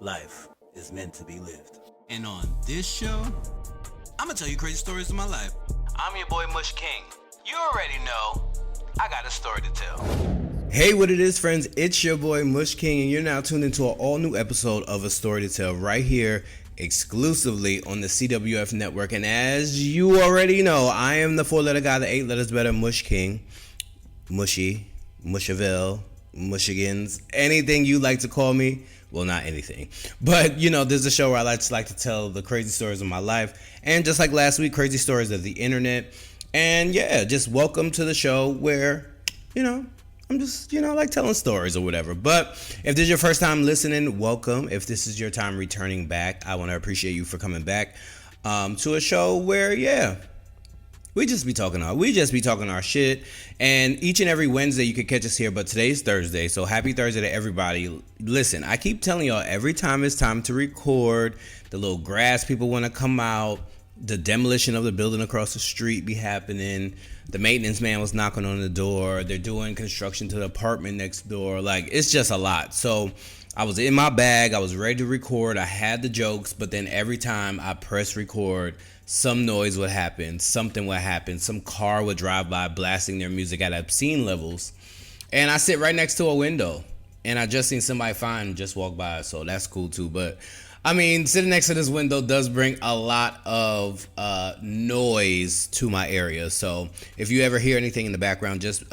Life is meant to be lived. And on this show, I'm gonna tell you crazy stories of my life. I'm your boy Mush King. You already know, I got a story to tell. Hey, what it is, friends? It's your boy Mush King, and you're now tuned into an all-new episode of A Story to Tell right here, exclusively on the CWF network. And as you already know, I am the four-letter guy, the 8 letters better, Mush King, Mushy, Mushaville, Mushigans, anything you like to call me. Well, not anything, but there's a show where I just like to tell the crazy stories of my life, and just like last week, crazy stories of the internet. And yeah, just welcome to the show where I'm just like telling stories or whatever. But if this is your first time listening, welcome. If this is your time returning back, I want to appreciate you for coming back to a show where we just be talking our shit. And each and every Wednesday you can catch us here, but today's Thursday, so happy Thursday to everybody. Listen, I keep telling y'all, every time it's time to record, the little grass people want to come out, the demolition of the building across the street be happening, the maintenance man was knocking on the door, they're doing construction to the apartment next door. Like, it's just a lot. So I was in my bag, I was ready to record, I had the jokes, but then every time I press record, some noise would happen, something would happen, some car would drive by blasting their music at obscene levels, and I sit right next to a window, and I just seen somebody fine just walk by, so that's cool too. But I mean, sitting next to this window does bring a lot of noise to my area, so if you ever hear anything in the background, just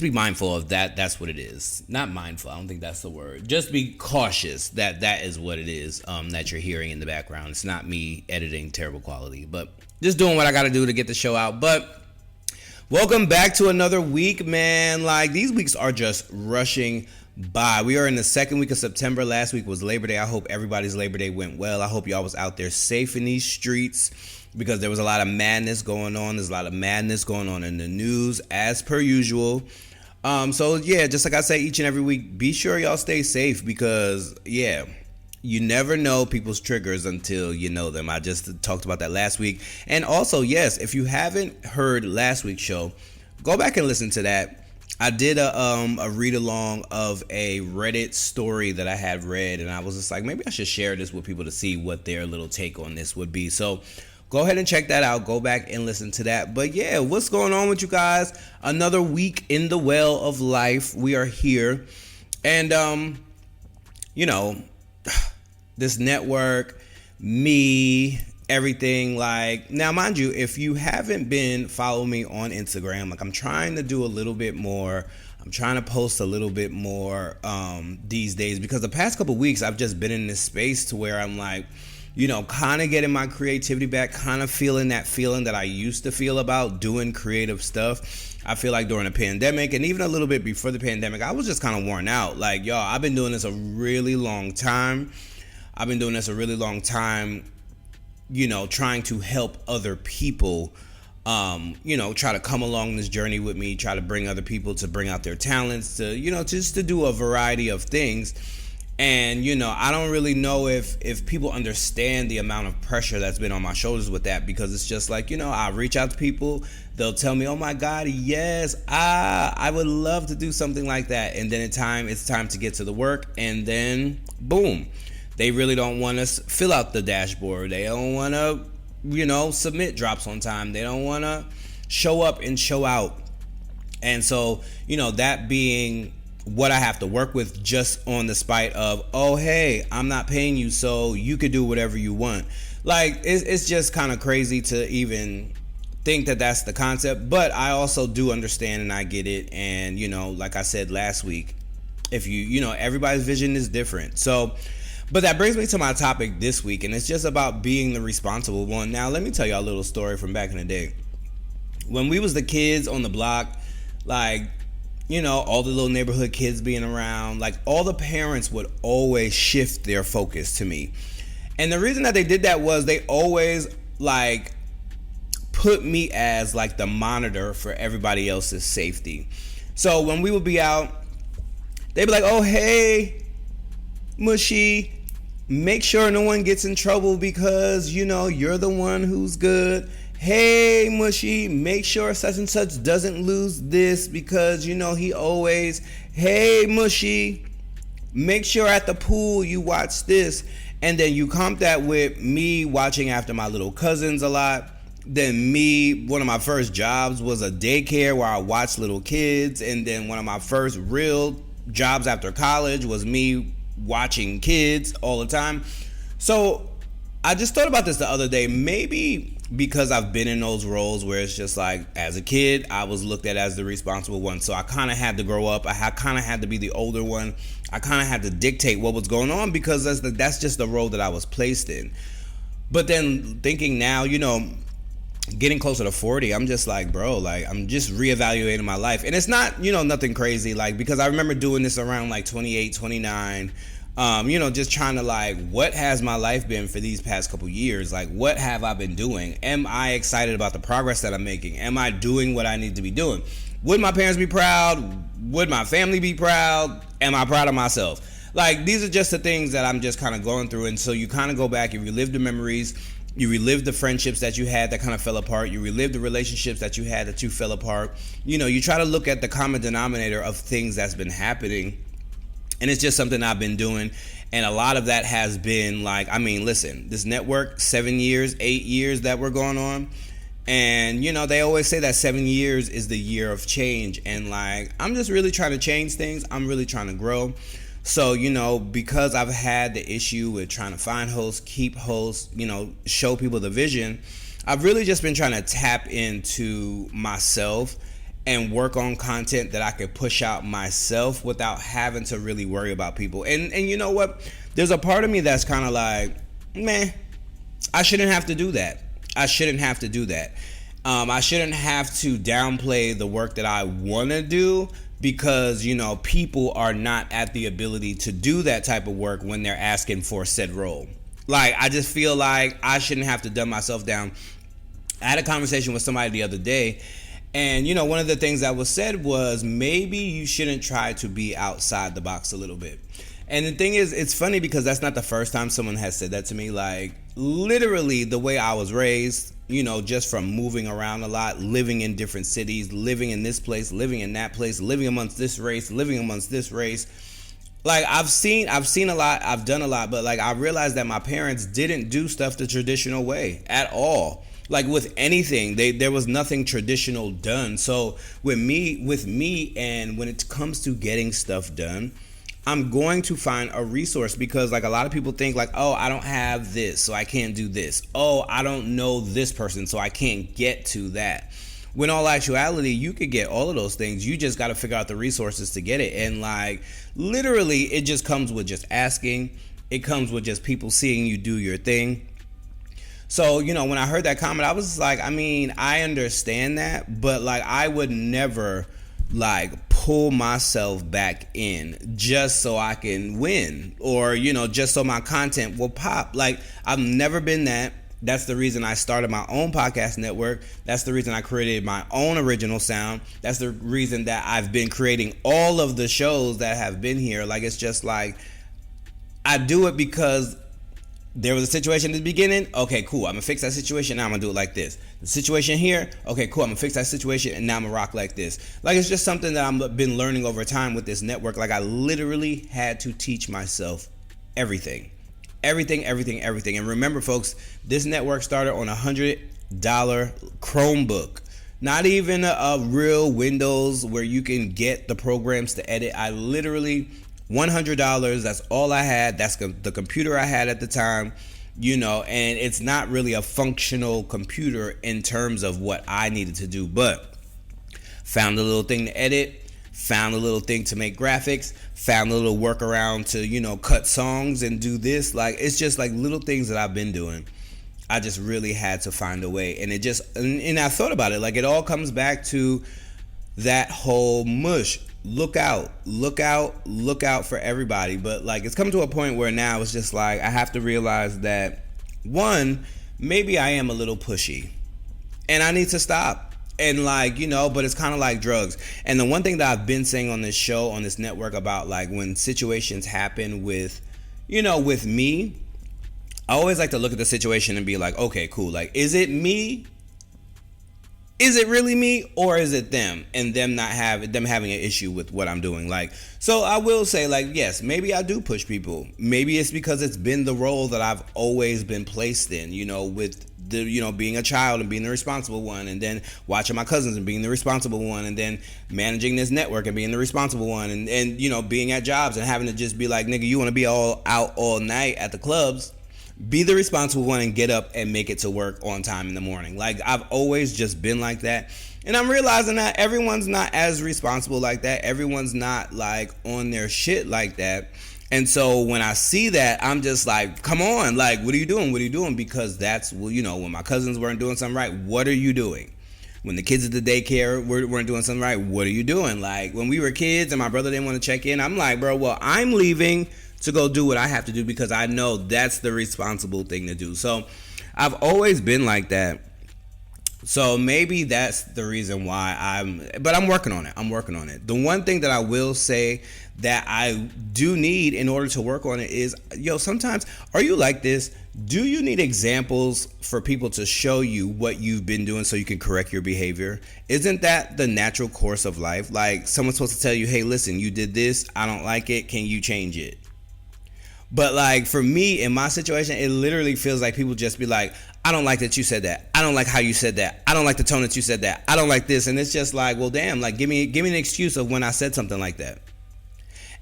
be mindful of that. That's what it is. Not mindful, I don't think that's the word. Just be cautious that is what it is that you're hearing in the background. It's not me editing terrible quality, but just doing what I gotta do to get the show out. But welcome back to another week, man. Like, these weeks are just rushing by. We are in the second week of September. Last week was Labor Day. I hope everybody's Labor Day went well. I hope y'all was out there safe in these streets, because there was a lot of madness going on. There's a lot of madness going on in the news, as per usual. So yeah, just like I say each and every week, be sure y'all stay safe, because you never know people's triggers until you know them. I just talked about that last week. And also, yes, if you haven't heard last week's show, go back and listen to that. I did a read along of a Reddit story that I had read, and I was just like, maybe I should share this with people to see what their little take on this would be. So go ahead and check that out. Go back and listen to that. But yeah, what's going on with you guys? Another week in the well of life. We are here. And, this network, me, everything, like, now mind you, if you haven't been following me on Instagram, like, I'm trying to do a little bit more. I'm trying to post a little bit more these days, because the past couple weeks I've just been in this space to where I'm like, kind of getting my creativity back, kind of feeling that feeling that I used to feel about doing creative stuff. I feel like during the pandemic, and even a little bit before the pandemic, I was just kind of worn out. Like, y'all, I've been doing this a really long time. Trying to help other people, try to come along this journey with me, try to bring other people to bring out their talents, to, just to do a variety of things. And, I don't really know if people understand the amount of pressure that's been on my shoulders with that, because it's just like, I reach out to people, they'll tell me, oh my God, yes, I would love to do something like that. And then it's time to get to the work, and then boom, they really don't want us fill out the dashboard. They don't want to, submit drops on time. They don't want to show up and show out. And so, that being what I have to work with, just on the spite of, oh, hey, I'm not paying you, so you could do whatever you want. Like, it's just kind of crazy to even think that that's the concept. But I also do understand, and I get it. And, like I said last week, if everybody's vision is different. So, but that brings me to my topic this week, and it's just about being the responsible one. Now, let me tell y'all a little story from back in the day. When we was the kids on the block, like, all the little neighborhood kids being around, like, all the parents would always shift their focus to me. And the reason that they did that was they always, like, put me as, like, the monitor for everybody else's safety. So when we would be out, they'd be like, oh, hey, Mushy, make sure no one gets in trouble because, you're the one who's good. hey, Mushy, make sure such and such doesn't lose this because, you know, he always, hey, Mushy, Make sure at the pool you watch this. And then you comp that with me watching after my little cousins a lot. Then one of my first jobs was a daycare where I watched little kids. And then one of my first real jobs after college was me watching kids all the time. So I just thought about this the other day. Maybe because I've been in those roles where it's just like, as a kid, I was looked at as the responsible one. So I kind of had to grow up. I kind of had to be the older one. I kind of had to dictate what was going on because that's just the role that I was placed in. But then thinking now, getting closer to 40, I'm just like, bro, like, I'm just reevaluating my life. And it's not, nothing crazy, like, because I remember doing this around like 28, 29, just trying to like, what has my life been for these past couple years? Like, what have I been doing? Am I excited about the progress that I'm making? Am I doing what I need to be doing? Would my parents be proud? Would my family be proud? Am I proud of myself? Like, these are just the things that I'm just kind of going through. And so you kind of go back, you relive the memories, you relive the friendships that you had that kind of fell apart, you relive the relationships that you had that you fell apart. You try to look at the common denominator of things that's been happening. And it's just something I've been doing. And a lot of that has been like, listen, this network, 7 years, 8 years that we're going on. And, they always say that 7 years is the year of change. And like, I'm just really trying to change things. I'm really trying to grow. So, because I've had the issue with trying to find hosts, keep hosts, show people the vision, I've really just been trying to tap into myself and work on content that I could push out myself without having to really worry about people. And you know what? There's a part of me that's kind of like, man, I shouldn't have to do that. I shouldn't have to do that. I shouldn't have to downplay the work that I want to do because, people are not at the ability to do that type of work when they're asking for said role. Like, I just feel like I shouldn't have to dumb myself down. I had a conversation with somebody the other day, and, one of the things that was said was maybe you shouldn't try to be outside the box a little bit. And the thing is, it's funny because that's not the first time someone has said that to me. Like, literally the way I was raised, just from moving around a lot, living in different cities, living in this place, living in that place, living amongst this race, living amongst this race. Like, I've seen a lot, I've done a lot, but like, I realized that my parents didn't do stuff the traditional way at all. Like, with anything, there was nothing traditional done. So with me, and when it comes to getting stuff done, I'm going to find a resource because like a lot of people think like, oh, I don't have this, so I can't do this. Oh, I don't know this person, so I can't get to that. When all actuality, you could get all of those things. You just got to figure out the resources to get it. And like, literally, it just comes with just asking. It comes with just people seeing you do your thing. So, when I heard that comment, I was like, I understand that, but like, I would never like pull myself back in just so I can win or, just so my content will pop. Like, I've never been that. That's the reason I started my own podcast network. That's the reason I created my own original sound. That's the reason that I've been creating all of the shows that have been here. Like, it's just like, I do it because there was a situation in the beginning. Okay, cool. I'm going to fix that situation. Now I'm going to do it like this. The situation here. Okay, cool. I'm going to fix that situation. And now I'm going to rock like this. Like, it's just something that I've been learning over time with this network. Like, I literally had to teach myself everything. Everything. And remember, folks, this network started on $100 Chromebook. Not even a real Windows where you can get the programs to edit. I literally... $100, that's all I had. That's the computer I had at the time, and it's not really a functional computer in terms of what I needed to do, but found a little thing to edit, found a little thing to make graphics, found a little workaround to, cut songs and do this. Like, it's just like little things that I've been doing. I just really had to find a way. And and I thought about it, like, it all comes back to that whole mush. Look out for everybody. But like, it's come to a point where now it's just like, I have to realize that, one, maybe I am a little pushy and I need to stop. And like, but it's kind of like drugs. And the one thing that I've been saying on this show, on this network, about like when situations happen with me, I always like to look at the situation and be like, okay, cool. Like, is it me? is it really me or is it them and them having an issue with what I'm doing? Like, so I will say, like, yes, maybe I do push people. Maybe it's because it's been the role that I've always been placed in, with the, being a child and being the responsible one, and then watching my cousins and being the responsible one, and then managing this network and being the responsible one, and being at jobs and having to just be like, nigga, you want to be all out all night at the clubs? Be the responsible one and get up and make it to work on time in the morning. Like, I've always just been like that. And I'm realizing that everyone's not as responsible like that. Everyone's not like on their shit like that. And so when I see that, I'm just like, come on, like, what are you doing? What are you doing? Because that's, when my cousins weren't doing something right, what are you doing? When the kids at the daycare weren't doing something right, what are you doing? Like, when we were kids and my brother didn't want to check in, I'm like, bro, well, I'm leaving to go do what I have to do because I know that's the responsible thing to do. So I've always been like that. So maybe that's the reason why but I'm working on it. I'm working on it. The one thing that I will say that I do need in order to work on it is, sometimes, are you like this? Do you need examples for people to show you what you've been doing so you can correct your behavior? Isn't that the natural course of life? Like, someone's supposed to tell you, hey, listen, you did this. I don't like it. Can you change it? But like, for me, in my situation, it literally feels like people just be like, I don't like that you said that. I don't like how you said that. I don't like the tone that you said that. I don't like this. And it's just like, well, damn, like, give me an excuse of when I said something like that.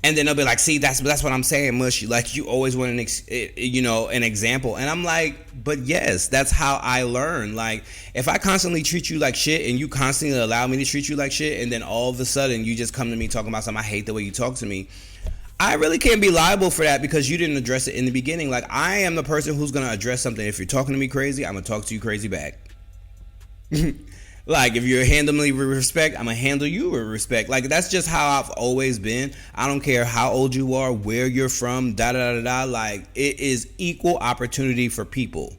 And then they'll be like, see, that's what I'm saying, Mush. Like, you always want an example. And I'm like, but yes, that's how I learn. Like, if I constantly treat you like shit and you constantly allow me to treat you like shit, and then all of a sudden you just come to me talking about something, I hate the way you talk to me, I really can't be liable for that because you didn't address it in the beginning. Like, I am the person who's going to address something. If you're talking to me crazy, I'm going to talk to you crazy back. Like, if you're handling me with respect, I'm going to handle you with respect. Like, that's just how I've always been. I don't care how old you are, where you're from, da-da-da-da-da. Like, it is equal opportunity for people.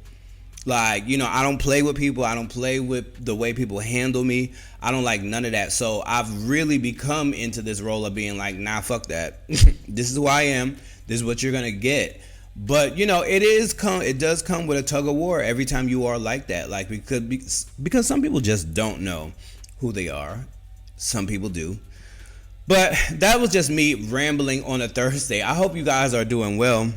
Like, I don't play with people. I don't play with the way people handle me. I don't like none of that. So I've really become into this role of being like, nah, fuck that. This is who I am. This is what you're going to get. But, it does come with a tug of war every time you are like that. Like, because some people just don't know who they are. Some people do. But that was just me rambling on a Thursday. I hope you guys are doing well.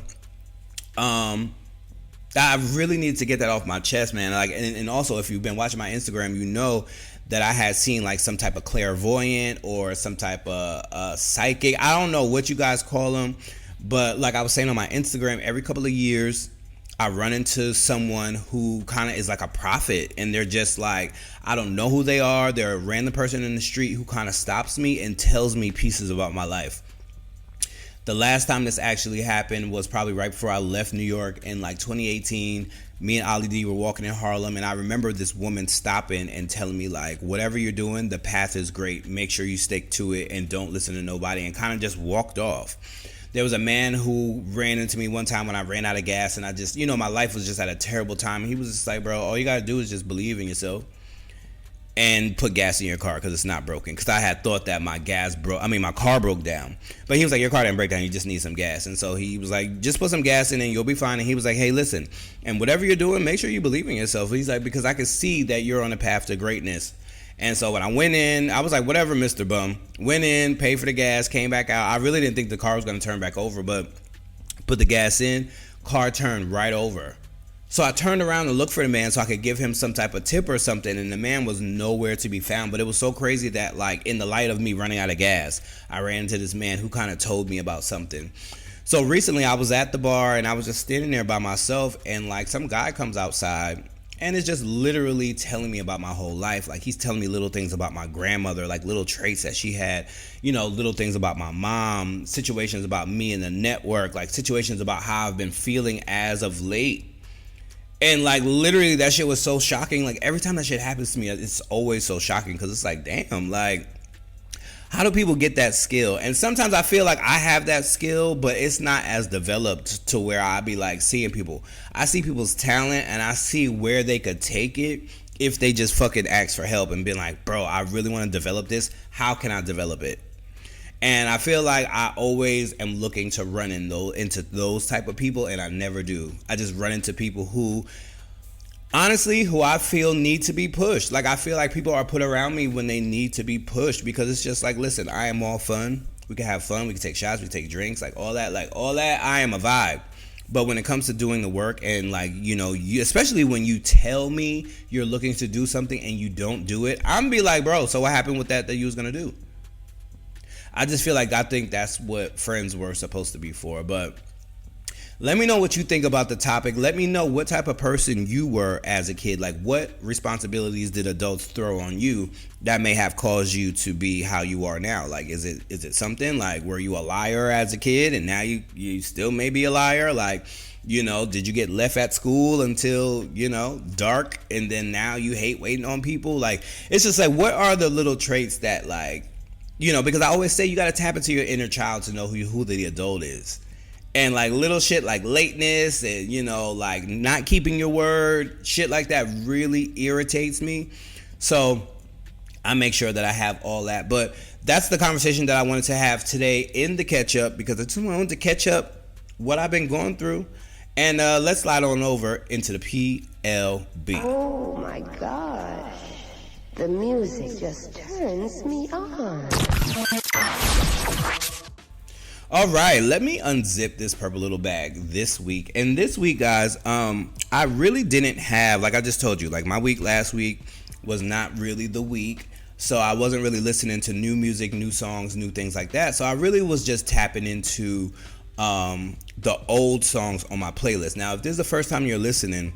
I really need to get that off my chest, man. Like, and also, if you've been watching my Instagram, you know that I had seen like some type of clairvoyant or some type of psychic. I don't know what you guys call them, but like I was saying on my Instagram, every couple of years, I run into someone who kind of is like a prophet, and they're just like, I don't know who they are. They're a random person in the street who kind of stops me and tells me pieces about my life. The last time this actually happened was probably right before I left New York in like 2018. Me and Ali D were walking in Harlem, and I remember this woman stopping and telling me, like, whatever you're doing, the path is great. Make sure you stick to it and don't listen to nobody, and kind of just walked off. There was a man who ran into me one time when I ran out of gas, and I just, my life was just at a terrible time. And he was just like, bro, all you got to do is just believe in yourself and put gas in your car because it's not broken. Because I had thought that my car broke down. But he was like, your car didn't break down, you just need some gas. And so he was like, just put some gas in and you'll be fine. And he was like, hey, listen, and whatever you're doing, make sure you believe in yourself. He's like, because I can see that you're on a path to greatness. And so when I went in, I was like, whatever, Mr. Bum. Went in, paid for the gas, came back out. I really didn't think the car was going to turn back over, but put the gas in, car turned right over. So I turned around and looked for the man so I could give him some type of tip or something, and the man was nowhere to be found. But it was so crazy that, like, in the light of me running out of gas, I ran into this man who kind of told me about something. So recently I was at the bar and I was just standing there by myself, and like some guy comes outside and is just literally telling me about my whole life. Like, he's telling me little things about my grandmother, like little traits that she had, little things about my mom, situations about me and the network, like situations about how I've been feeling as of late. And like, literally, that shit was so shocking. Like, every time that shit happens to me, it's always so shocking because it's like, damn, like, how do people get that skill? And sometimes I feel like I have that skill, but it's not as developed to where I be like seeing people. I see people's talent and I see where they could take it if they just fucking ask for help and be like, bro, I really want to develop this. How can I develop it? And I feel like I always am looking to run into those type of people, and I never do. I just run into people who honestly, who I feel need to be pushed. Like, I feel like people are put around me when they need to be pushed, because it's just like, listen, I am all fun. We can have fun. We can take shots. We can take drinks. Like all that. I am a vibe. But when it comes to doing the work, and like, you, especially when you tell me you're looking to do something and you don't do it, I'm gonna be like, bro, so what happened with that you was gonna do? I just feel like I think that's what friends were supposed to be for. But let me know what you think about the topic. Let me know what type of person you were as a kid. Like, what responsibilities did adults throw on you that may have caused you to be how you are now? Like, is it something like, were you a liar as a kid and now you still may be a liar? Like, did you get left at school until, dark, and then now you hate waiting on people? Like, it's just like, what are the little traits that, like, because I always say you got to tap into your inner child to know who the adult is. And like little shit like lateness and, like not keeping your word, shit like that really irritates me. So I make sure that I have all that. But that's the conversation that I wanted to have today in the catch up, because I just wanted to catch up what I've been going through. And let's slide on over into the PLB. Oh my gosh. The music just turns me on. All right, let me unzip this purple little bag this week. And this week, guys, I really didn't have, like I just told you, like my week last week was not really the week. So I wasn't really listening to new music, new songs, new things like that. So I really was just tapping into the old songs on my playlist. Now, if this is the first time you're listening,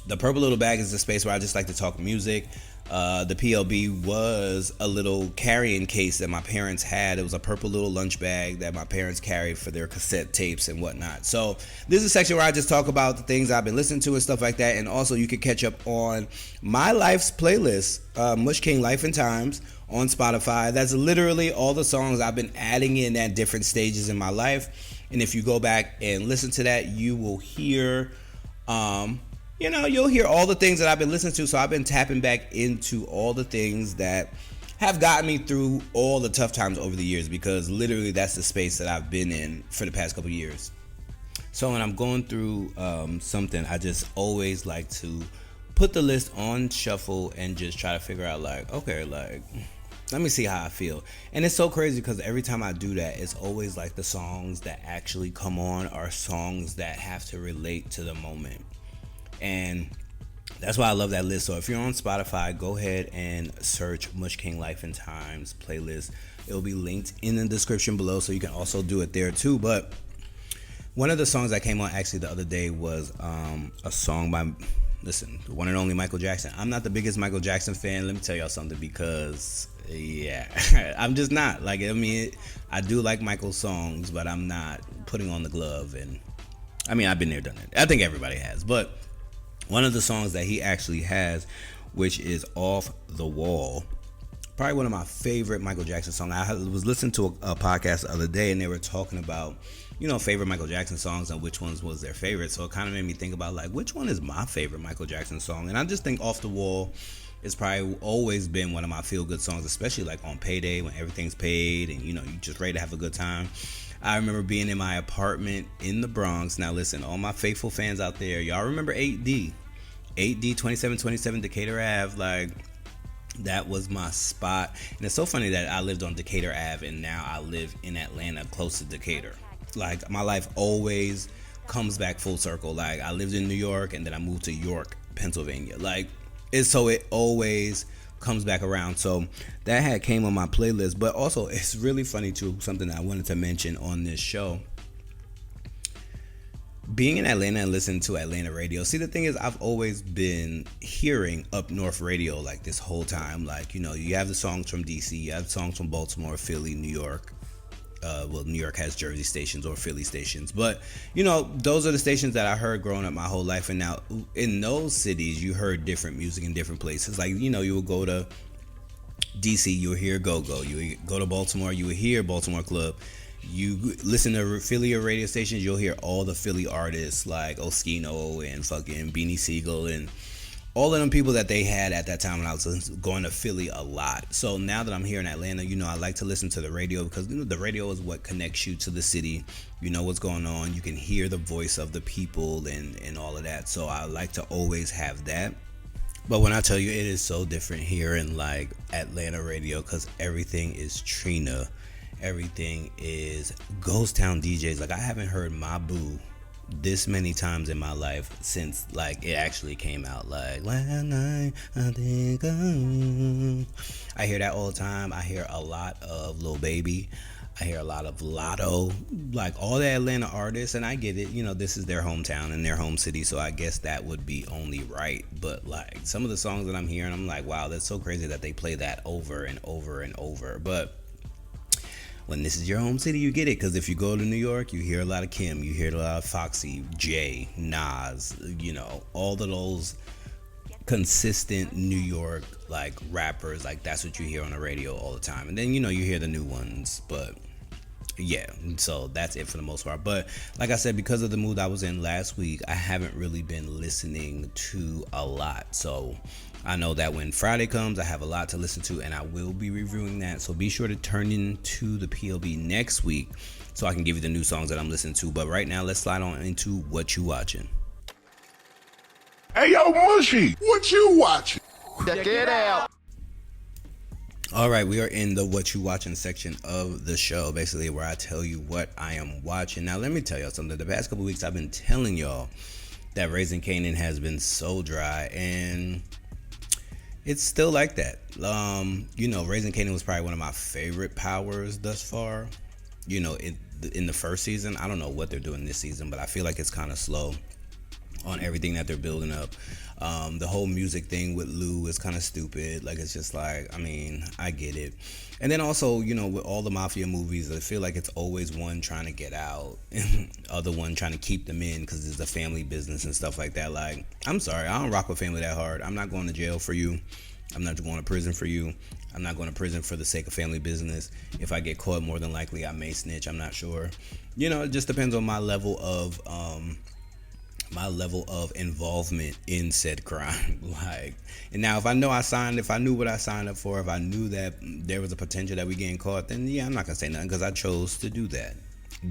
the purple little bag is the space where I just like to talk music. The PLB was a little carrying case that my parents had. It was a purple little lunch bag that my parents carried for their cassette tapes and whatnot. So this is a section where I just talk about the things I've been listening to and stuff like that. And also you can catch up on my life's playlist, Mush King Life and Times on Spotify. That's literally all the songs I've been adding in at different stages in my life. And if you go back and listen to that, you will hear you'll hear all the things that I've been listening to. So I've been tapping back into all the things that have gotten me through all the tough times over the years, because literally that's the space that I've been in for the past couple of years. So when I'm going through something, I just always like to put the list on shuffle and just try to figure out like, okay, like, let me see how I feel. And it's so crazy because every time I do that, it's always like the songs that actually come on are songs that have to relate to the moment. And that's why I love that list. So if you're on Spotify, go ahead and search Mush King Life and Times playlist. It'll be linked in the description below, so you can also do it there too. But one of the songs that came on actually the other day was a song by, the one and only Michael Jackson. I'm not the biggest Michael Jackson fan. Let me tell y'all something, because I'm just not. Like, I mean, I do like Michael's songs, but I'm not putting on the glove. And I mean, I've been there, done it. I think everybody has. But one of the songs that he actually has, which is Off the Wall, probably one of my favorite Michael Jackson songs. I was listening to a podcast the other day, and they were talking about, favorite Michael Jackson songs and which ones was their favorite. So it kind of made me think about, like, which one is my favorite Michael Jackson song? And I just think Off the Wall is probably always been one of my feel-good songs, especially like on payday when everything's paid and, you just ready to have a good time. I remember being in my apartment in the Bronx. Now listen, all my faithful fans out there, y'all remember 8D 2727 Decatur Ave? Like, that was my spot. And it's so funny that I lived on Decatur Ave and now I live in Atlanta, close to Decatur. Like, my life always comes back full circle. Like, I lived in New York and then I moved to York, Pennsylvania. Like, it always comes back around. So that came on my playlist. But also, it's really funny too, something that I wanted to mention on this show. Being in Atlanta and listening to Atlanta radio. See, the thing is, I've always been hearing up north radio like this whole time. Like, you have the songs from DC, you have songs from Baltimore, Philly, New York. New York has Jersey stations or Philly stations. But, those are the stations that I heard growing up my whole life. And now in those cities, you heard different music in different places. Like, you would go to DC, you would hear Go-Go. You would go to Baltimore, you would hear Baltimore Club. You listen to Philly radio stations, you'll hear all the Philly artists like Oskino and fucking Beanie Siegel and all of them people that they had at that time when I was going to Philly a lot. So now that I'm here in Atlanta, I like to listen to the radio because the radio is what connects you to the city. You know what's going on. You can hear the voice of the people and all of that. So I like to always have that. But when I tell you, it is so different here in like Atlanta radio because everything is Trina. Everything is Ghost Town DJs. Like I haven't heard my boo this many times in my life since like it actually came out. Like last night I think I hear that all the time. I hear a lot of Lil Baby. I hear a lot of Lotto, like all the Atlanta artists, and I get it. This is their hometown and their home city, so I guess that would be only right. But like some of the songs that I'm hearing, I'm like, wow, that's so crazy that they play that over and over and over. But when this is your home city, you get it. Because if you go to New York, you hear a lot of Kim, you hear a lot of Foxy, Jay, Nas, all of those consistent New York like rappers. Like that's what you hear on the radio all the time. And then you hear the new ones. But yeah, so that's it for the most part. But like I said, because of the mood I was in last week, I haven't really been listening to a lot. So I know that when Friday comes, I have a lot to listen to, and I will be reviewing that. So be sure to turn into the PLB next week so I can give you the new songs that I'm listening to. But right now, let's slide on into What You Watching. Hey, yo, Mushy, what you watching? Check it out. All right, we are in the What You Watching section of the show, basically where I tell you what I am watching. Now, let me tell y'all something. The past couple weeks, I've been telling y'all that Raising Kanan has been so dry, and it's still like that. Raising Kanan was probably one of my favorite powers thus far. In the first season, I don't know what they're doing this season, but I feel like it's kind of slow on everything that they're building up. The whole music thing with Lou is kind of stupid. Like, it's just like, I get it. And then also, with all the mafia movies, I feel like it's always one trying to get out and other one trying to keep them in because it's a family business and stuff like that. Like, I'm sorry, I don't rock with family that hard. I'm not going to jail for you. I'm not going to prison for you. I'm not going to prison for the sake of family business. If I get caught, more than likely I may snitch. I'm not sure. It just depends on my level of involvement in said crime. Like, and now if I knew what I signed up for, if I knew that there was a potential that we getting caught, then yeah, I'm not gonna say nothing because I chose to do that.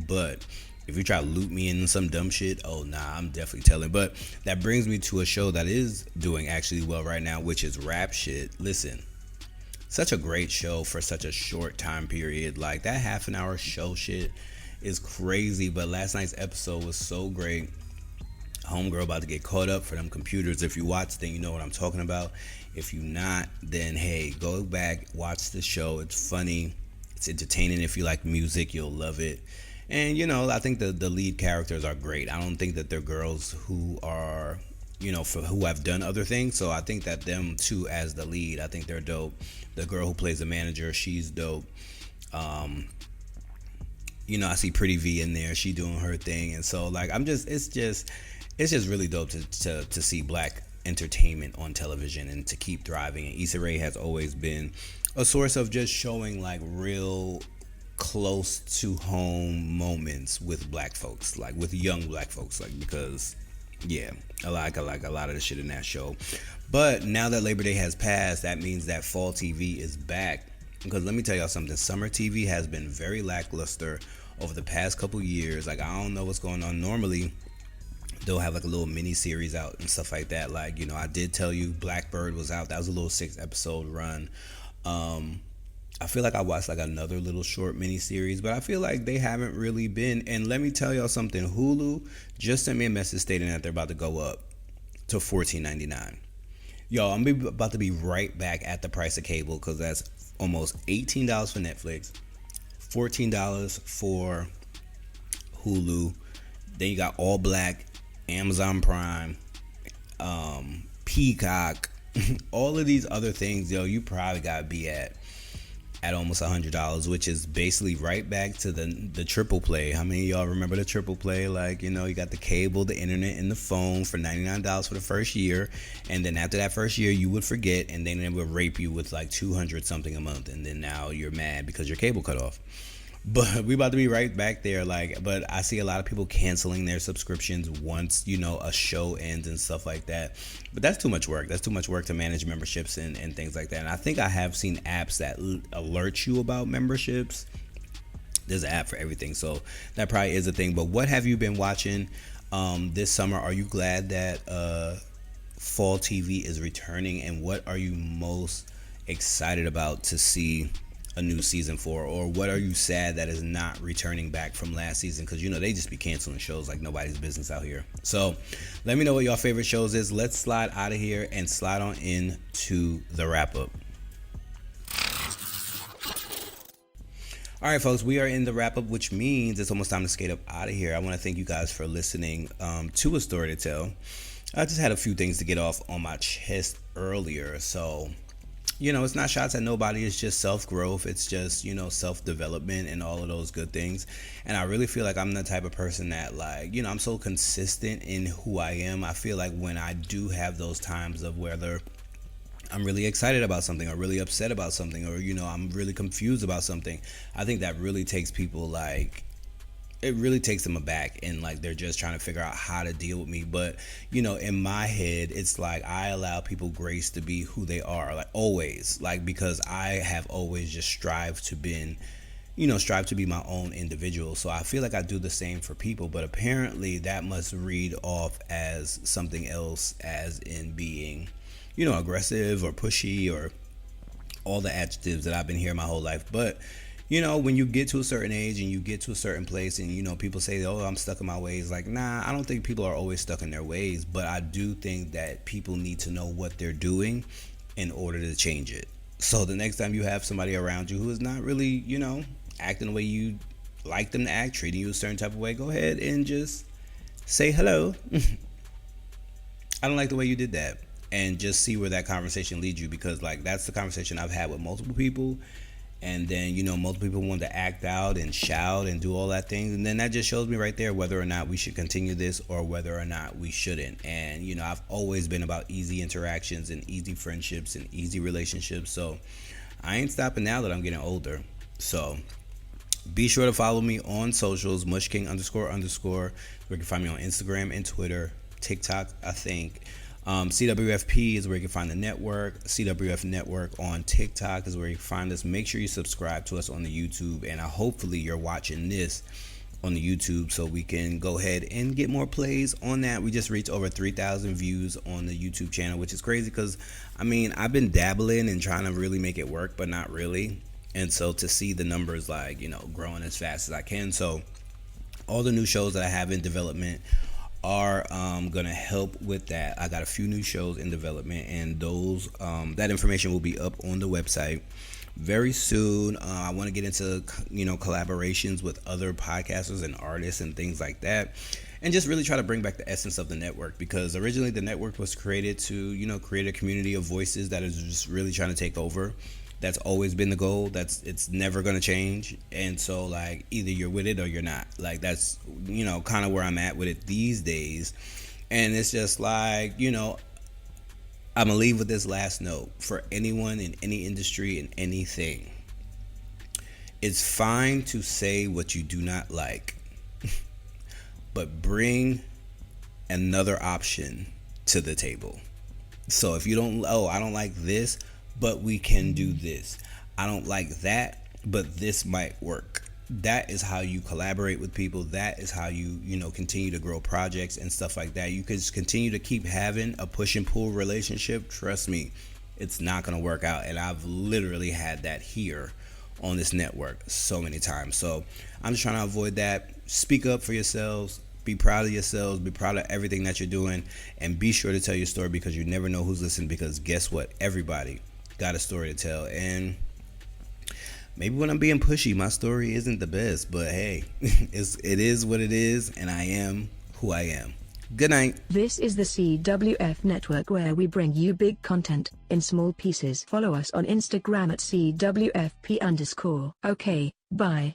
But if you try to loop me in some dumb shit, oh nah, I'm definitely telling. But that brings me to a show that is doing actually well right now, which is Rap Shit. Listen, such a great show for such a short time period. Like, that half an hour show shit is crazy, but last night's episode was so great. Homegirl about to get caught up for them computers. If you watch, then you know what I'm talking about. If you not, then hey, go back, watch the show. It's funny, it's entertaining. If you like music, you'll love it. And I think the lead characters are great. I don't think that they're girls who are who have done other things. So I think that them two as the lead, I think they're dope. The girl who plays the manager, she's dope. I see Pretty V in there. She doing her thing, and so like it's just really dope to see black entertainment on television and to keep thriving. And Issa Rae has always been a source of just showing like real close to home moments with black folks, like with young black folks, like, because yeah, I like a lot of the shit in that show. But now that Labor Day has passed, that means that fall TV is back. Because let me tell y'all something, summer TV has been very lackluster over the past couple years. Like, I don't know what's going on. Normally they'll have like a little mini series out and stuff like that. Like, I did tell you Blackbird was out. That was a little 6-episode run. I feel like I watched like another little short mini series, but I feel like they haven't really been. And let me tell y'all something, Hulu just sent me a message stating that they're about to go up to $14.99. Yo, I'm about to be right back at the price of cable, because that's almost $18 for Netflix, $14 for Hulu. Then you got All Black, Amazon Prime, Peacock, all of these other things. Yo, you probably gotta be at almost $100, which is basically right back to the triple play. How many of y'all remember the triple play? Like, you got the cable, the internet, and the phone for $99 for the first year, and then after that first year you would forget, and then they would rape you with like $200 something a month, and then now you're mad because your cable cut off. But we about to be right back there. But I see a lot of people canceling their subscriptions once, a show ends and stuff like that. But that's too much work. That's too much work to manage memberships and things like that. And I think I have seen apps that alert you about memberships. There's an app for everything. So that probably is a thing. But what have you been watching this summer? Are you glad that fall TV is returning? And what are you most excited about to see a new season for, or what are you sad that is not returning back from last season? Because they just be canceling shows like nobody's business out here. So let me know what your favorite shows is. Let's slide out of here and slide on into the wrap up. All right, folks, we are in the wrap up, which means it's almost time to skate up out of here. I want to thank you guys for listening to A Story to Tell. I just had a few things to get off on my chest earlier. So it's not shots at nobody. It's just self-growth. It's just, self-development and all of those good things. And I really feel like I'm the type of person that, I'm so consistent in who I am. I feel like when I do have those times of whether I'm really excited about something or really upset about something or, I'm really confused about something, I think that really takes people it really takes them aback and they're just trying to figure out how to deal with me. But in my head, it's I allow people grace to be who they are, always, because I have always just strive to be my own individual. So I feel like I do the same for people, but apparently that must read off as something else, as in being aggressive or pushy or all the adjectives that I've been hearing my whole life. But when you get to a certain age and you get to a certain place and, people say, oh, I'm stuck in my ways. Nah, I don't think people are always stuck in their ways. But I do think that people need to know what they're doing in order to change it. So the next time you have somebody around you who is not really, acting the way you like them to act, treating you a certain type of way, go ahead and just say hello. I don't like the way you did that. And just see where that conversation leads you. Because, that's the conversation I've had with multiple people. And then, multiple people want to act out and shout and do all that things. And then that just shows me right there whether or not we should continue this or whether or not we shouldn't. And, I've always been about easy interactions and easy friendships and easy relationships. So I ain't stopping now that I'm getting older. So be sure to follow me on socials, mushking__. Where you can find me on Instagram and Twitter, TikTok, I think. CWFP is where you can find the network. CWF Network on TikTok is where you can find us. Make sure you subscribe to us on the YouTube, and hopefully you're watching this on the YouTube so we can go ahead and get more plays on that. We just reached over 3,000 views on the YouTube channel, which is crazy because I've been dabbling and trying to really make it work, but not really. And so to see the numbers growing as fast as I can. So all the new shows that I have in development are gonna help with that. I got a few new shows in development, and those that information will be up on the website very soon. I want to get into collaborations with other podcasters and artists and things like that, and just really try to bring back the essence of the network, because originally the network was created to create a community of voices that is just really trying to take over. That's always been the goal. It's never going to change. And so either you're with it or you're not. That's kind of where I'm at with it these days. And it's just I'm gonna leave with this last note for anyone in any industry in anything. It's fine to say what you do not like, but bring another option to the table. So if you I don't like this, but we can do this. I don't like that, but this might work. That is how you collaborate with people. That is how you continue to grow projects and stuff like that. You can just continue to keep having a push and pull relationship. Trust me, it's not going to work out. And I've literally had that here on this network so many times. So I'm just trying to avoid that. Speak up for yourselves. Be proud of yourselves. Be proud of everything that you're doing. And be sure to tell your story, because you never know who's listening. Because guess what? Everybody got a story to tell. And maybe when I'm being pushy, my story isn't the best, but hey, it is what it is, and I am who I am. Good night. This is the CWF Network, where we bring you big content in small pieces. Follow us on Instagram at CWFP_. Okay, bye.